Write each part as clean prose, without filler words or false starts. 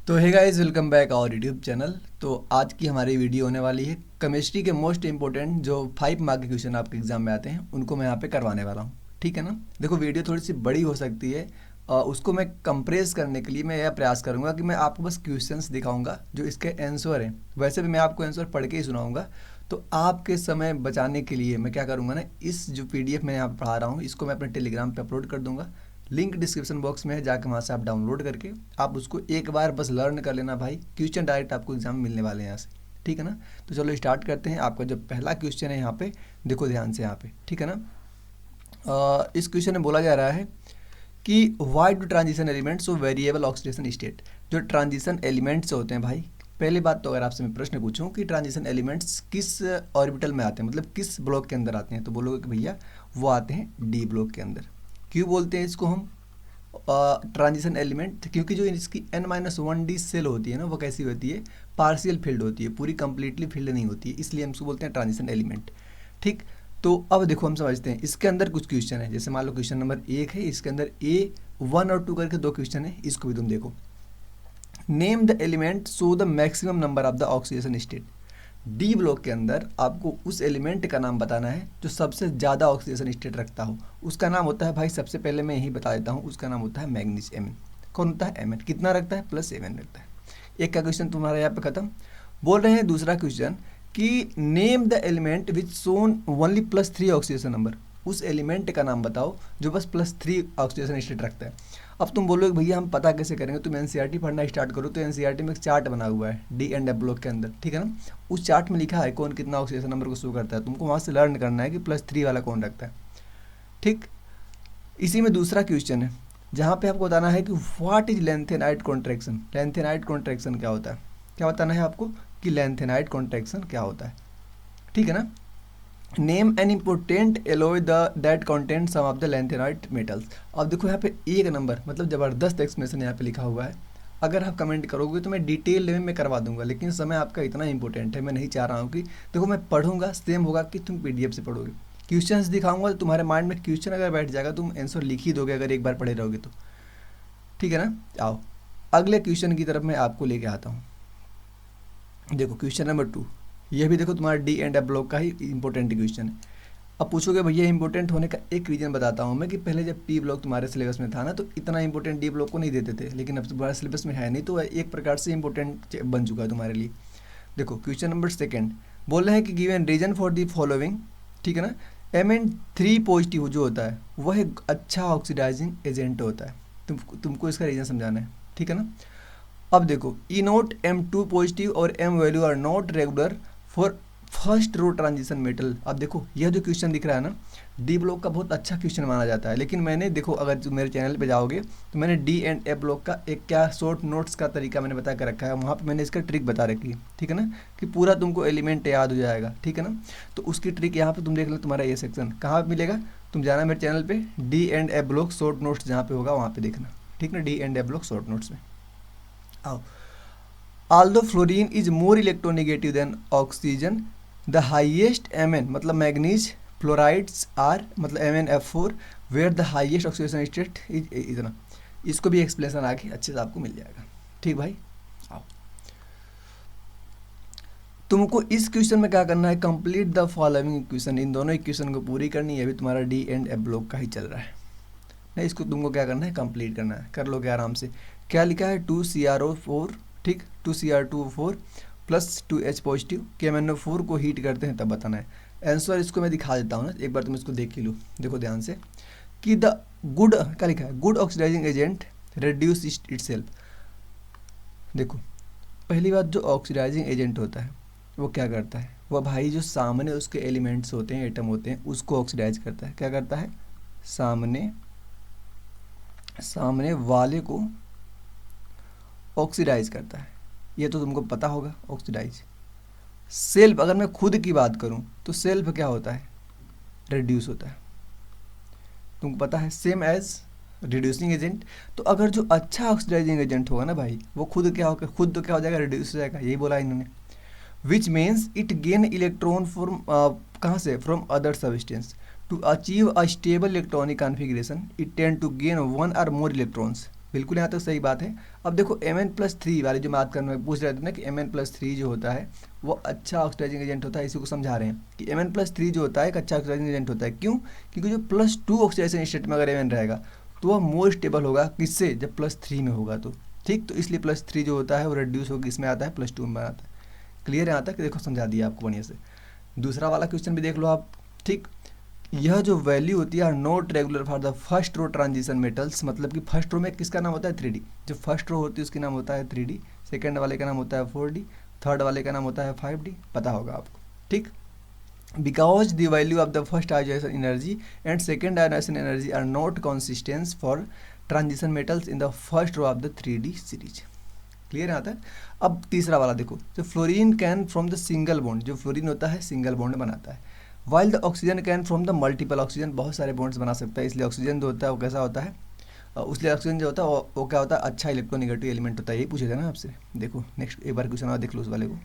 तो hey guys, welcome back our YouTube channel. तो आज की हमारी वीडियो होने वाली है केमिस्ट्री के मोस्ट इंपॉर्टेंट जो 5 मार्क के क्वेश्चन आपके एग्जाम में आते हैं उनको मैं यहाँ पे करवाने वाला हूँ। ठीक है ना। देखो, वीडियो थोड़ी सी बड़ी हो सकती है। उसको मैं कंप्रेस करने के लिए मैं यह प्रयास करूँगा कि मैं आपको बस क्वेश्चंस दिखाऊंगा जो इसके आंसर हैं। वैसे भी मैं आपको आंसर पढ़ के ही सुनाऊंगा। तो आपके समय बचाने के लिए मैं क्या करूँगा ना, इस जो PDF मैं यहाँ पे पढ़ा रहा हूँ इसको मैं अपने टेलीग्राम पे अपलोड कर दूंगा। लिंक डिस्क्रिप्शन बॉक्स में है, जाकर वहाँ से आप डाउनलोड करके आप उसको एक बार बस लर्न कर लेना भाई। क्वेश्चन डायरेक्ट आपको एग्जाम में मिलने वाले हैं यहाँ से। ठीक है ना। तो चलो स्टार्ट करते हैं। आपका जो पहला क्वेश्चन है यहाँ पे देखो ध्यान से यहाँ पे, ठीक है ना। इस क्वेश्चन में बोला जा रहा है कि why do transition elements of variable oxidation state. जो ट्रांजिशन एलिमेंट्स होते हैं भाई, पहली बात तो अगर आपसे मैं प्रश्न पूछूं कि ट्रांजिशन एलिमेंट्स किस ऑर्बिटल में आते हैं, मतलब किस ब्लॉक के अंदर आते हैं, तो बोलोगे कि भैया वो आते हैं डी ब्लॉक के अंदर। क्यों बोलते हैं इसको हम ट्रांजिशन एलिमेंट? क्योंकि जो इसकी N-1D सेल होती है ना, वो कैसी होती है, पार्शियल फील्ड होती है, पूरी कंप्लीटली फील्ड नहीं होती है, इसलिए हम इसको बोलते हैं ट्रांजिशन एलिमेंट। ठीक। तो अब देखो हम समझते हैं इसके अंदर कुछ क्वेश्चन है। जैसे मान लो क्वेश्चन नंबर 1 है, इसके अंदर A1 और 2 करके 2 क्वेश्चन है, इसको भी तुम देखो। Name the element show the maximum number of the oxidation state. D block के अंदर आपको उस एलिमेंट का नाम बताना है जो सबसे ज़्यादा ऑक्सीडेशन स्टेट रखता हो। उसका नाम होता है भाई, सबसे पहले मैं यही बता देता हूँ, उसका नाम होता है मैग्नीज Mn। कौन होता है? Mn। कितना रखता है? +7 रखता है। एक का क्वेश्चन तुम्हारा यहाँ पे खत्म। बोल रहे हैं दूसरा क्वेश्चन कि name the element which shows only +3 oxidation number. उस एलिमेंट का नाम बताओ जो बस +3 ऑक्सीडेशन स्टेट रखता है। अब तुम बोलोगे भैया हम पता कैसे करेंगे? तुम NCERT पढ़ना स्टार्ट करो। तो NCERT में एक चार्ट बना हुआ है डी एंड एफ ब्लॉक के अंदर, ठीक है ना। उस चार्ट में लिखा है कौन कितना ऑक्सीडेशन नंबर को शो करता है। तुमको वहाँ से लर्न करना है कि +3 वाला कौन रखता है। ठीक। इसी में दूसरा क्वेश्चन है जहाँ पे आपको बताना है कि what is lanthanide contraction. Lanthanide contraction क्या होता है? क्या बताना है आपको कि लेंथेनाइट कॉन्ट्रैक्शन क्या होता है। ठीक है ना। Name an important alloy the that content some of the lanthanide metals. अब देखो यहाँ पे 1 नंबर, मतलब ज़बरदस्त एक्सप्लेनेशन यहाँ पे लिखा हुआ है। अगर आप कमेंट करोगे तो मैं डिटेल लेवल में करवा दूंगा, लेकिन समय आपका इतना इंपॉर्टेंट है, मैं नहीं चाह रहा हूँ कि देखो मैं पढ़ूंगा सेम होगा कि तुम PDF से पढ़ोगे। क्वेश्चंस दिखाऊंगा तो तुम्हारे माइंड में क्वेश्चन अगर बैठ जाएगा तुम आंसर लिख ही दोगे अगर एक बार पढ़े रहोगे तो। ठीक है ना। आओ अगले क्वेश्चन की तरफ मैं आपको लेके आता हूँ। देखो क्वेश्चन नंबर 2, ये भी देखो तुम्हारा डी एंड एफ ब्लॉक का ही इंपॉर्टेंट क्वेश्चन है। अब पूछोगे भैया इंपॉर्टेंट होने का एक रीज़न बताता हूँ मैं कि पहले जब P ब्लॉक तुम्हारे सिलेबस में था ना तो इतना इंपॉर्टेंट डी ब्लॉक को नहीं देते थे, लेकिन अब तुम्हारे सिलेबस में है नहीं तो एक प्रकार से इंपॉर्टेंट बन चुका है तुम्हारे लिए। देखो क्वेश्चन नंबर 2 बोल रहे हैं कि given reason for the following. ठीक है ना। Mn3 पॉजिटिव जो होता है वह एक अच्छा ऑक्सीडाइजिंग एजेंट होता है। तुमको इसका रीज़न समझाना है। ठीक है ना। अब देखो ई नोट M2 पॉजिटिव और M value are not regular for first row transition metal. अब देखो यह जो क्वेश्चन दिख रहा है ना, डी ब्लॉक का बहुत अच्छा क्वेश्चन माना जाता है, लेकिन मैंने देखो अगर तुम मेरे चैनल पे जाओगे तो मैंने डी एंड एफ ब्लॉक का एक क्या शॉर्ट नोट्स का तरीका मैंने बता कर रखा है, वहाँ पे मैंने इसका ट्रिक बता रखी है। ठीक है ना, कि पूरा तुमको एलिमेंट याद हो जाएगा। ठीक है ना। तो उसकी ट्रिक यहाँ पे तुम देख लो, तुम्हारा ये सेक्शन कहाँ पे मिलेगा, तुम जाना मेरे चैनल पे D and F block short notes जहाँ पे होगा वहाँ पे देखना। ठीक ना, D and F block short notes में आओ। Although fluorine is more electronegative than oxygen, the highest Mn मतलब मैग्नीज फ्लोराइड्स आर मतलब MnF4 where the highest oxidation state is इतना। इसको भी एक्सप्लेनेशन आके अच्छे से आपको मिल जाएगा। ठीक भाई। आओ तुमको इस क्वेश्चन में क्या करना है, कंप्लीट द फॉलोइंग इक्वेशन। इन दोनों इक्वेशन को पूरी करनी है। अभी तुम्हारा डी एंड एफ ब्लॉक का ही चल रहा है नहीं, इसको तुमको क्या करना है, कंप्लीट करना है। कर लोगे आराम से। क्या लिखा है 2CrO4, ठीक 2Cr2O4 प्लस 2H पॉजिटिव के MnO4 को हीट करते हैं तब बताना है आंसर। इसको मैं दिखा देता हूँ ना, एक बार तुम इसको देख ही लो। देखो ध्यान से कि द गुड क्या लिखा है, good oxidising agent reduce itself. देखो पहली बात, जो ऑक्सीडाइजिंग एजेंट होता है वो क्या करता है, वह भाई जो सामने उसके एलिमेंट्स होते हैं, एटम होते हैं, उसको ऑक्सीडाइज करता है। क्या करता है, सामने वाले को ऑक्सीडाइज करता है। ये तो तुमको पता होगा ऑक्सीडाइज। सेल्फ अगर मैं खुद की बात करूं तो सेल्फ क्या होता है, रिड्यूस होता है। तुमको पता है, सेम एज रिड्यूसिंग एजेंट। तो अगर जो अच्छा ऑक्सीडाइजिंग एजेंट होगा ना भाई, वो खुद क्या होगा, खुद तो क्या हो जाएगा, रिड्यूस हो जाएगा। यही बोला इन्होंने। Which means it gain electron from कहाँ से, from other substance to achieve a stable electronic configuration it tend to gain 1 or more electrons बिल्कुल यहाँ तक सही बात है। अब देखो Mn+3 वाली जो बात करने में पूछ रहे थे ना कि Mn+3 जो होता है वो अच्छा ऑक्सीडाइजिंग एजेंट होता है, इसी को समझा रहे हैं कि Mn+3 जो होता है एक अच्छा ऑक्सीडाइजिंग एजेंट होता है। क्यों? क्योंकि जो +2 ऑक्सीडाइजेशन स्टेट में अगर Mn रहेगा तो वह मोर स्टेबल होगा किससे? जब +3 में होगा तो। ठीक, तो इसलिए +3 जो होता है वो रिड्यूस होकर इसमें आता है, +2 में आता है। क्लियर है यहाँ तक? देखो समझा दिया आपको बढ़िया से। दूसरा वाला क्वेश्चन भी देख लो आप। ठीक, यह जो वैल्यू होती है are not regular for the first row transition metals, मतलब कि फर्स्ट रो में किसका नाम होता है 3D, जो फर्स्ट रो होती है उसका नाम होता है 3D, सेकंड वाले का नाम होता है 4D, थर्ड वाले का नाम होता है 5D, पता होगा आपको। ठीक, because the value of the first ionisation energy and second ionisation energy are not consistent for transition metals in the first row of the 3D series. Clear आता है? अब तीसरा वाला देखो, जो fluorine can from the single bond, जो fluorine होता है सिंगल बॉन्ड बनाता है, while the oxygen can from the multiple, oxygen बहुत सारे बॉन्ड्स बना सकता है, इसलिए ऑक्सीजन जो होता है वो कैसा होता है, उसलिए ऑक्सीजन जो होता है वो क्या होता है, अच्छा इलेक्ट्रोनेगेटिव एलिमेंट होता है। यही पूछे थे ना आपसे। देखो नेक्स्ट एक बार क्वेश्चन और देख लो उस वाले को।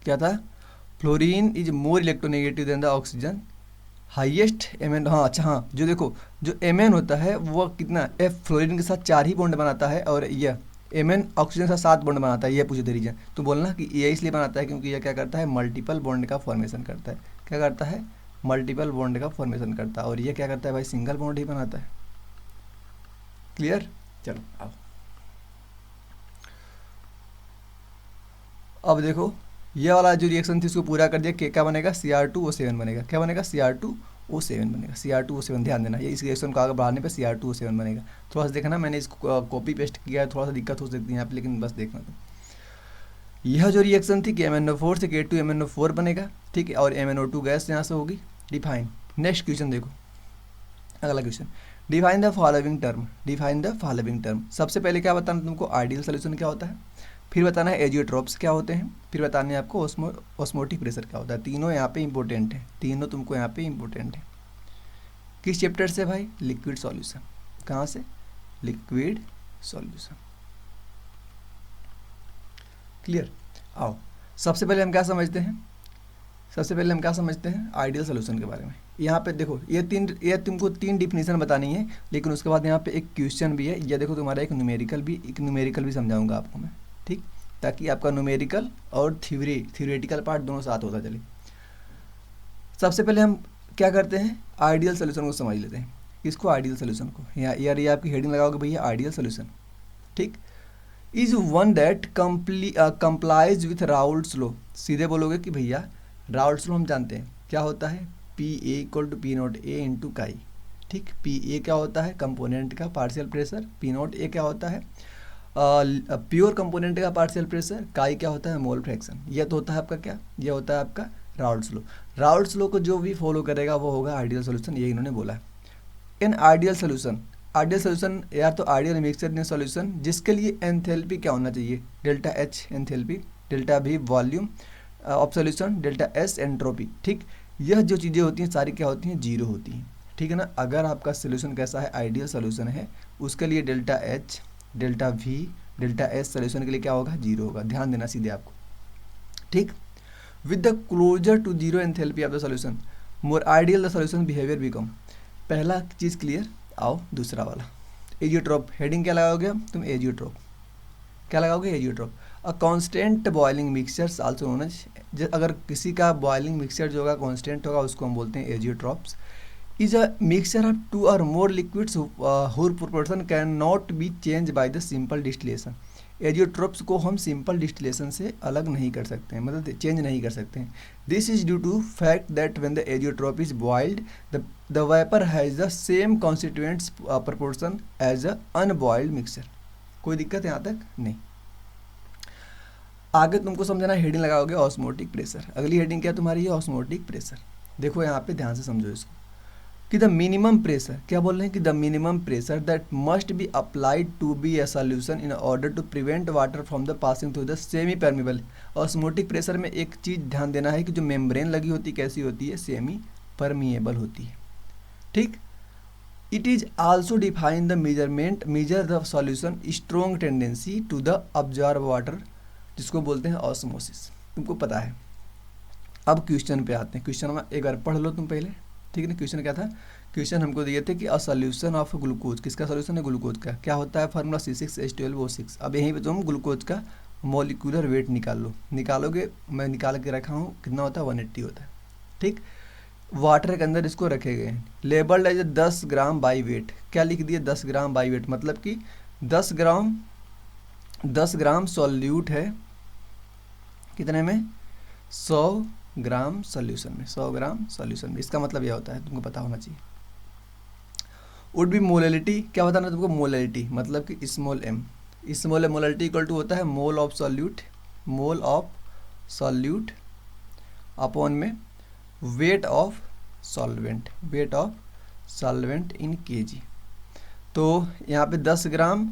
क्या था? Fluorine is more electronegative than the oxygen, highest Mn। हाँ अच्छा, हाँ जो देखो जो Mn होता है वो कितना, F फ्लोरीन के साथ 4 ही बॉन्ड बनाता है और यह Mn ऑक्सीजन के साथ 7 बॉन्ड बनाता है। यह पूछे थे रीजन, तो बोलना कि ये इसलिए बनाता है क्योंकि यह क्या करता है, मल्टीपल बॉन्ड का फॉर्मेशन करता है। क्या करता है? मल्टीपल बॉन्ड का फॉर्मेशन करता है। और ये क्या करता है भाई, सिंगल बॉन्ड ही बनाता है। क्लियर? चलो आओ अब देखो ये वाला जो रिएक्शन थी उसको पूरा कर दिया, क्या बनेगा, Cr2O7 बनेगा। क्या बनेगा? Cr2O7 बनेगा। Cr2O7 ध्यान देना, ये इस रिएक्शन को आगे बढ़ाने पे Cr2O7 बनेगा। थोड़ा सा देखना, मैंने इसको कॉपी पेस्ट किया है, थोड़ा सा दिक्कत हो सकती है यहाँ पे, लेकिन बस देखना। तो यह जो रिएक्शन थी कि MnO4 से K2MnO4 बनेगा। ठीक है, और MnO2 गैस यहाँ से होगी डिफाइन। नेक्स्ट क्वेश्चन देखो, अगला question, define the following term. Define the following term, सबसे पहले क्या बताना तुमको, आइडियल सोल्यूशन क्या होता है, फिर बताना है एजियोट्रॉप्स क्या होते हैं, फिर बताना है आपको ऑस्मोटिक प्रेशर क्या होता है। तीनों यहाँ पे इंपॉर्टेंट है, तीनों तुमको यहाँ पे इंपॉर्टेंट है। किस चैप्टर से भाई? Liquid solution. कहाँ से? Liquid solution. क्लियर? आओ सबसे पहले हम क्या समझते हैं, सबसे पहले हम क्या समझते हैं, आइडियल सोल्यूशन के बारे में। यहाँ पे देखो ये तुमको 3 डिफिनीशन बतानी है, लेकिन उसके बाद यहाँ पे एक क्वेश्चन भी है। ये देखो तुम्हारा एक न्यूमेरिकल भी समझाऊंगा आपको मैं। ठीक, ताकि आपका न्यूमेरिकल और थ्योरेटिकल पार्ट दोनों साथ होता चले। सबसे पहले हम क्या करते हैं, आइडियल सोल्यूशन को समझ लेते हैं। किसको? आइडियल सोल्यूशन को। यार ये आपकी हेडिंग लगाओगे भैया, आइडियल सोल्यूशन। ठीक, is one that complies with Raoult's law. सीधे बोलोगे कि भैया राउल्ट्स लॉ हम जानते हैं क्या होता है, PA=P0A इंटू काई। ठीक, PA क्या होता है, कंपोनेंट का पार्शियल प्रेशर, P0A क्या होता है, प्योर कंपोनेंट का पार्शियल प्रेशर, काई क्या होता है, मोल फ्रैक्शन। यह तो होता है आपका क्या, यह होता है आपका राउल्ट्स लॉ। राउल्ट्स लॉ को जो भी फॉलो करेगा वो होगा आइडियल सोल्यूशन, यही इन्होंने बोला है। इन आइडियल सोल्यूशन या तो आइडियल मिक्सचर इन सोल्यूशन जिसके लिए एंथैल्पी क्या होना चाहिए, ΔH enthalpy, ΔV volume of solution, ΔS entropy. ठीक, यह जो चीज़ें होती हैं सारी क्या होती हैं, जीरो होती हैं। ठीक है ना। अगर आपका सोल्यूशन कैसा है, आइडियल सोल्यूशन है, उसके लिए ΔH, ΔV, ΔS सोल्यूशन के लिए क्या होगा, जीरो होगा। ध्यान देना सीधे आपको। ठीक, with the closer to zero enthalpy of the solution more ideal the solution behaviour become. पहला चीज़ क्लियर। आओ दूसरा वाला, एजियोट्रॉप। हेडिंग क्या लगाओगे तुम, एजियोट्रॉप। क्या लगाओगे, azeotrope. A constant boiling mixtures also known as, अगर किसी का बॉइलिंग मिक्सचर जो होगा कांस्टेंट होगा उसको हम बोलते हैं azeotropes. Is a mixture of 2 और मोर लिक्विड्स हुर proportion can not be change by the simple distillation. Azeotropes को हम सिंपल डिस्टिलेशन से अलग नहीं कर सकते हैं, मतलब चेंज नहीं कर सकते हैं। This is due to fact that when the azeotrope is boiled the vapour has the same constituents proportion as a unboiled mixture. कोई दिक्कत यहाँ तक नहीं। आगे तुमको समझना, हेडिंग लगाओगे ऑस्मोटिक प्रेशर। अगली हेडिंग क्या तुम्हारी है, ऑस्मोटिक प्रेशर। देखो यहाँ पे ध्यान से समझो इसको कि द मिनिमम प्रेशर, क्या बोल रहे हैं कि the minimum pressure that must be applied to be a solution in order to prevent water from the passing through the semi permeable. Osmotic pressure में एक चीज़ ध्यान देना है कि जो मेम्ब्रेन लगी होती है कैसी होती है, सेमी परमिएबल होती है। ठीक, it is also define the measure the solution strong tendency to the absorb water, जिसको बोलते हैं ऑस्मोसिस। तुमको पता है। अब क्वेश्चन पे आते हैं। क्वेश्चन में एक बार पढ़ लो तुम पहले, ठीक है ना। क्वेश्चन क्या था, क्वेश्चन हमको दिए थे कि अ सॉल्यूशन ऑफ ग्लूकोज, किसका सॉल्यूशन है, ग्लूकोज का, क्या होता है फार्मूला C6H12O6। अब यहीं पे तुम ग्लूकोज का मॉलिक्यूलर वेट निकाल लो, निकालोगे, मैं निकाल के रखा हूँ, कितना होता है 180 होता है। ठीक, वाटर के अंदर इसको रखे गए हैं, labelled as 10 gram by weight, क्या लिख दिए 10 ग्राम बाई वेट, मतलब कि 10 ग्राम सॉल्यूट है, कितने में 100 ग्राम सॉल्यूशन में, 100 ग्राम सॉल्यूशन में। इसका मतलब यह होता है, तुमको पता होना चाहिए। वुड बी मोलैलिटी, क्या बताना तुमको, मोलैलिटी मतलब कि small M, small M molality equal to होता है mole of solute, mole of solute upon में weight of solvent, weight of solvent in KG. तो यहाँ पे 10 ग्राम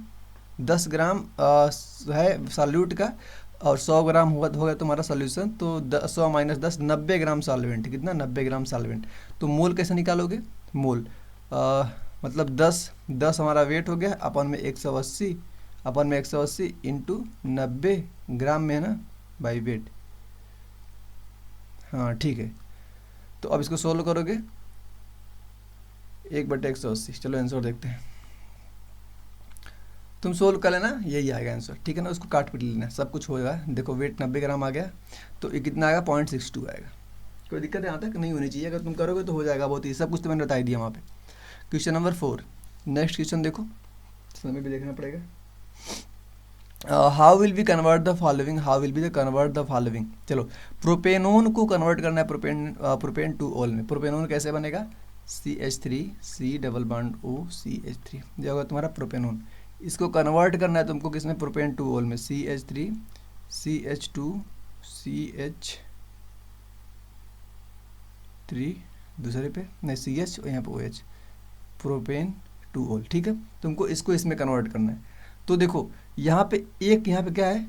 है सॉल्यूट का, और 100 ग्राम होगा तुम्हारा सॉल्यूशन, तो 100 माइनस 10 90 ग्राम सॉल्वेंट, कितना 90 ग्राम सॉल्वेंट। तो मोल कैसे निकालोगे, मोल मतलब 10 हमारा वेट हो गया, अपन में 180 इंटू 90 ग्राम में है ना, बाई वेट। हाँ ठीक है, तो अब इसको सोल्व करोगे 1/180। चलो आंसर देखते हैं, तुम सोल्व कर लेना, यही आएगा आंसर, ठीक है ना। उसको काट पीट लेना, सब कुछ होगा। देखो वेट 90 ग्राम आ गया, तो ये कितना आएगा 0.62 आएगा। कोई दिक्कत यहाँ तक नहीं होनी चाहिए, अगर तुम करोगे तो हो जाएगा, बहुत ही सब कुछ तो मैंने बता दिया वहाँ पे। क्वेश्चन नंबर 4, नेक्स्ट क्वेश्चन देखो, समय भी देखना पड़ेगा। How will be convert the following, how will be the convert the following. चलो प्रोपेनोन को कन्वर्ट करना है प्रोपेन टू ऑल में। प्रोपेनोन कैसे बनेगा, CH3 C double bond O CH3, जो होगा तुम्हारा प्रोपेनोन। इसको कन्वर्ट करना है तुमको किसमें, प्रोपेन टू ऑल में, CH3 CH2 CH3 दूसरे पे नहीं CH और यहाँ पे OH, प्रोपेन टू ऑल। ठीक है, तुमको इसको इसमें कन्वर्ट करना है। तो देखो यहाँ पे यहाँ पे क्या है,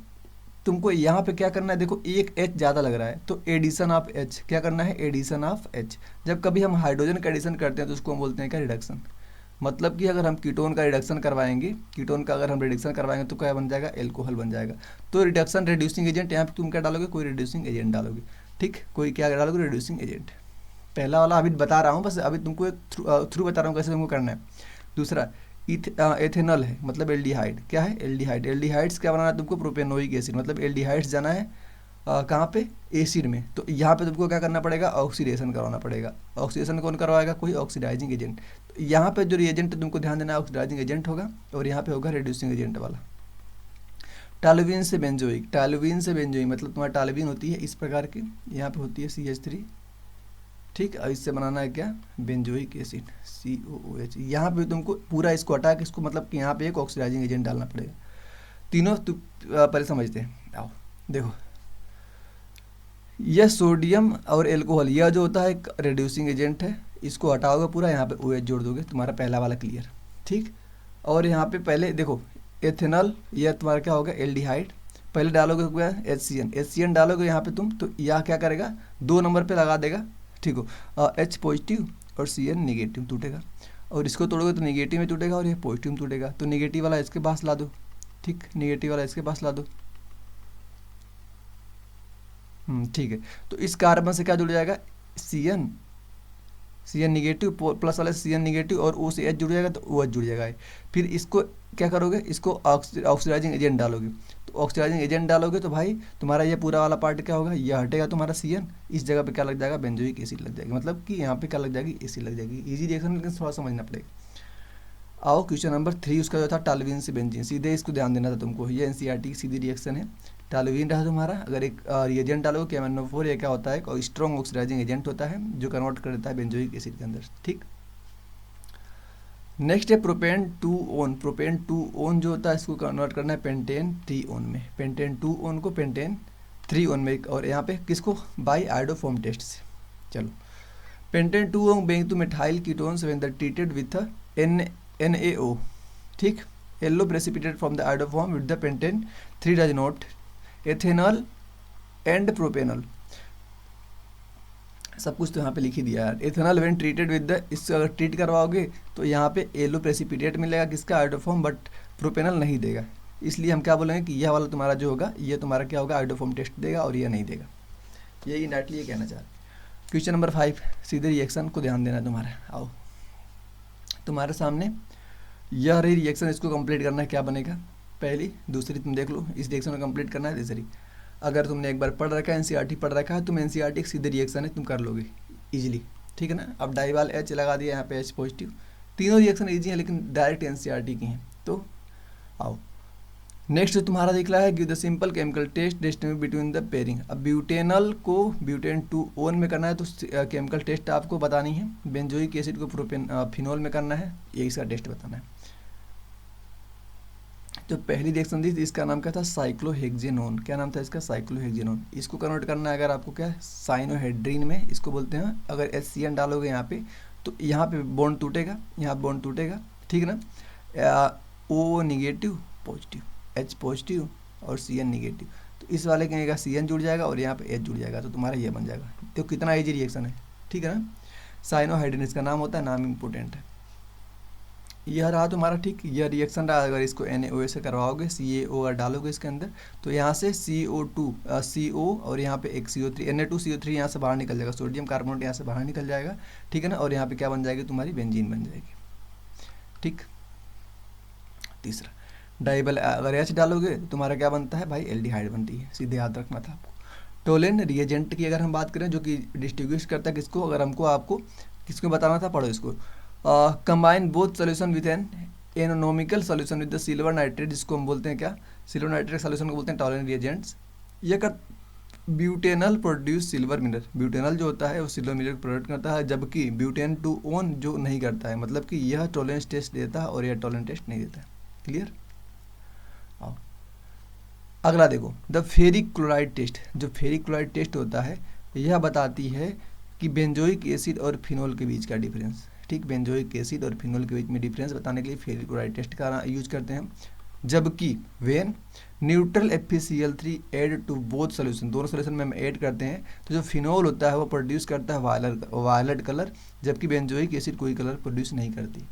तुमको यहाँ पे क्या करना है, देखो एक H ज़्यादा लग रहा है, तो एडिशन ऑफ H, क्या करना है, एडिशन ऑफ H। जब कभी हम हाइड्रोजन का एडिशन करते हैं तो उसको हम बोलते हैं क्या, रिडक्शन। मतलब कि अगर हम कीटोन का रिडक्शन करवाएंगे, कीटोन का अगर हम रिडक्शन करवाएंगे तो क्या बन जाएगा, एल्कोहल बन जाएगा। तो रिडक्शन रिड्यूसिंग एजेंट, यहाँ पे तुम क्या डालोगे, कोई रिड्यूसिंग एजेंट डालोगे। ठीक, कोई क्या डालोगे, रिड्यूसिंग एजेंट। पहला वाला अभी बता रहा हूँ, बस अभी तुमको एक थ्रू बता रहा हूँ कैसे तुमको करना है। दूसरा एथेनॉल है, मतलब एल्डिहाइड, क्या है, एल्डिहाइड। एल्डिहाइड्स क्या बनाना है तुमको, प्रोपेनोइक एसिड, मतलब एल्डिहाइड्स जाना है कहाँ पे, एसिड में। तो यहाँ पे तुमको क्या करना पड़ेगा, ऑक्सीडेशन करवाना पड़ेगा। ऑक्सीडेशन कौन करवाएगा, कोई ऑक्सीडाइजिंग एजेंट। तो यहाँ पे जो रिएजेंट तुमको ध्यान देना है, ऑक्सीडाइजिंग एजेंट होगा, और यहाँ पे होगा रिड्यूसिंग एजेंट वाला। टॉल्यूइन से बेंजोइक, टॉल्यूइन से बेंजोइक मतलब तुम्हारा टॉल्यूइन होती है इस प्रकार की, यहाँ पे होती है CH3, ठीक, और इससे बनाना है क्या, बेंजोइक एसिड COOH। यहाँ पे तुमको पूरा इसको हटा के इसको, मतलब कि यहाँ पे एक ऑक्सीडाइजिंग एजेंट डालना पड़ेगा। तीनों पहले समझते हैं, आओ देखो, यह सोडियम और एल्कोहल, यह जो होता है एक रिड्यूसिंग एजेंट है, इसको हटाओगे पूरा, यहाँ पे OH जोड़ दोगे, तुम्हारा पहला वाला क्लियर। ठीक, और यहाँ पे पहले देखो एथेनॉल, यह तुम्हारा क्या होगा, एल्डिहाइड। पहले डालोगे HCN डालोगे यहाँ पे तुम, तो यह क्या करेगा, 2 नंबर पे लगा देगा। ठीक हो, H पॉजिटिव और CN निगेटिव टूटेगा, और इसको तोड़ोगे तो निगेटिव में टूटेगा और ये पॉजिटिव में टूटेगा। तो निगेटिव वाला इसके पास ला दो, ठीक, निगेटिव वाला इसके पास ला दो। ठीक है, तो इस कार्बन से क्या जुड़ जाएगा, CN निगेटिव, प्लस वाले CN निगेटिव, और O से H जुड़ जाएगा तो OH जुड़ जाएगा। फिर इसको क्या करोगे, इसको ऑक्सीडाइजिंग एजेंट डालोगे। तो ऑक्सीडाइजिंग एजेंट डालोगे तो भाई तुम्हारा ये पूरा वाला पार्ट क्या होगा, यह हटेगा तुम्हारा CN, इस जगह पे क्या लग जाएगा, बेंजोइक एसिड लग जाएगी, मतलब कि यहाँ पे क्या लग जाएगी, एसिड लग जाएगी। इजी रिएक्शन, लेकिन थोड़ा समझना पड़ेगा। आओ क्वेश्चन नंबर 3, उसका जो था टॉल्यूइन से बेंजीन, सीधे इसको ध्यान देना था तुमको, ये NCERT की सीधी रिएक्शन है। टॉल्यूइन रहा तुम्हारा, अगर एक रिएजेंट डालोगे KMnO4, ये क्या होता है, एक स्ट्रॉन्ग ऑक्सीडाइजिंग एजेंट होता है जो कन्वर्ट कर देता है बेंजोइक एसिड के अंदर। ठीक, नेक्स्ट है propane two own. Propane two own जो होता है, इसको कन्वर्ट करना है पेंटेन 3 ओन में, पेंटेन 2 ओन को पेंटेन 3 ओन में, और यहाँ पे किसको, बाई आयोडोफॉर्म टेस्ट से। चलो, pentane 2 own being two methyl ketones when the treated with NaO, ठीक, yellow precipitate from the iodoform with the pentane 3 does not ethanol and propanol. सब कुछ तो यहाँ पे लिख ही दिया यार। Ethanol when treated with the, इससे अगर ट्रीट करवाओगे तो यहाँ पे येलो प्रेसिपिटेट मिलेगा किसका, आयोडोफॉर्म, बट प्रोपेनॉल नहीं देगा। इसलिए हम क्या बोलेंगे कि यह वाला तुम्हारा जो होगा, ये तुम्हारा क्या होगा, आयोडोफॉर्म टेस्ट देगा, और ये नहीं देगा। ये इनडायरेक्टली ये कहना चाह रहे हैं। क्वेश्चन नंबर 5, सीधे रिएक्शन को ध्यान देना है तुम्हारे। आओ तुम्हारे सामने यह रही रिएक्शन, इसको कंप्लीट करना है। क्या बनेगा, पहली दूसरी तुम देख लो, इस रिएक्शन को कंप्लीट करना है। तीसरी, अगर तुमने एक बार पढ़ रखा है एनसीईआरटी पढ़ रखा है, तुम एनसीईआरटी एक सीधे रिएक्शन है, तुम कर लोगे इजीली, ठीक है ना। अब डाइवाल एच लगा दिया यहाँ पे, एच पॉजिटिव। तीनों रिएक्शन इजी हैं लेकिन डायरेक्ट एनसीईआरटी की हैं। तो आओ नेक्स्ट तुम्हारा दिख रहा है give the simple chemical test distinguish between the pairing. अब ब्यूटेनल को ब्यूटेन 2 में करना है तो केमिकल टेस्ट आपको बतानी है। बेंजोइक एसिड को फिनोल में करना है, ये इसका टेस्ट बताना है। जो पहली रिएक्शन थी इसका नाम क्या था, साइक्लोहेक्जेनोन। क्या नाम था इसका, साइक्लोहेक्जेनोन। इसको कन्वर्ट करना है अगर आपको क्या है साइनोहेड्रीन में, इसको बोलते हैं। अगर HCN डालोगे यहाँ पे तो यहाँ पे बॉन्ड टूटेगा, यहाँ बॉन्ड टूटेगा, ठीक है ना। O negative positive, H positive और CN निगेटिव, तो इस वाले के CN जुड़ जाएगा और यहाँ पे H जुड़ जाएगा, तो तुम्हारा ये बन जाएगा। तो कितना ईजी रिएक्शन है, ठीक है ना। साइनोहाइड्रीन इसका नाम होता है, नाम इम्पोर्टेंट है। यह रहा तुम्हारा, ठीक, यह रिएक्शन रहा। अगर इसको NaOH से करवाओगे, CaO अगर डालोगे इसके अंदर तो यहाँ से CO2 CO और यहाँ पे एक CO3 Na2CO3 यहाँ से बाहर निकल जाएगा, सोडियम कार्बोनेट यहाँ से बाहर निकल जाएगा, ठीक है ना। और यहाँ पे क्या बन जाएगी तुम्हारी, बेंजीन बन जाएगी, ठीक। तीसरा, डाइबल अगर H डालोगे तो तुम्हारा क्या बनता है भाई, एल्डिहाइड बनती है, सीधे याद रखना था आपको। टोलेन रिएजेंट की अगर हम बात करें, जो कि डिस्टिंग्विश करता है किसको, अगर हमको आपको किसको बताना था, पढ़ो इसको। Combine both solution with an ammoniacal solution with the silver nitrate, जिसको हम बोलते हैं क्या, सिल्वर नाइट्रेट सोल्यूशन को बोलते हैं टॉलेन रिएजेंट्स। ये कर butanal produce silver mineral, butanal जो होता है वो सिल्वर मिनरल प्रोड्यूस करता है, जबकि ब्यूटेन 2 जो नहीं करता है, मतलब कि यह टॉलेंस टेस्ट देता है और यह टॉलेंस टेस्ट नहीं देता है। क्लियर। आओ अगला देखो, द फेरिक क्लोराइड टेस्ट। जो फेरिक क्लोराइड टेस्ट होता है यह बताती है कि बेंजोइक एसिड और फिनोल के बीच का डिफरेंस, ठीक। बेंजोइक एसिड और फिनोल के बीच में डिफरेंस बताने के लिए फेरिक क्लोराइड टेस्ट का यूज करते हैं। जबकि when neutral FeCl3 add to both solution, दोनों सोल्यूशन में हम ऐड करते हैं तो जो फिनोल होता है वो प्रोड्यूस करता है वायलेट कलर, जबकि बेंजोइक एसिड कोई कलर प्रोड्यूस नहीं करती।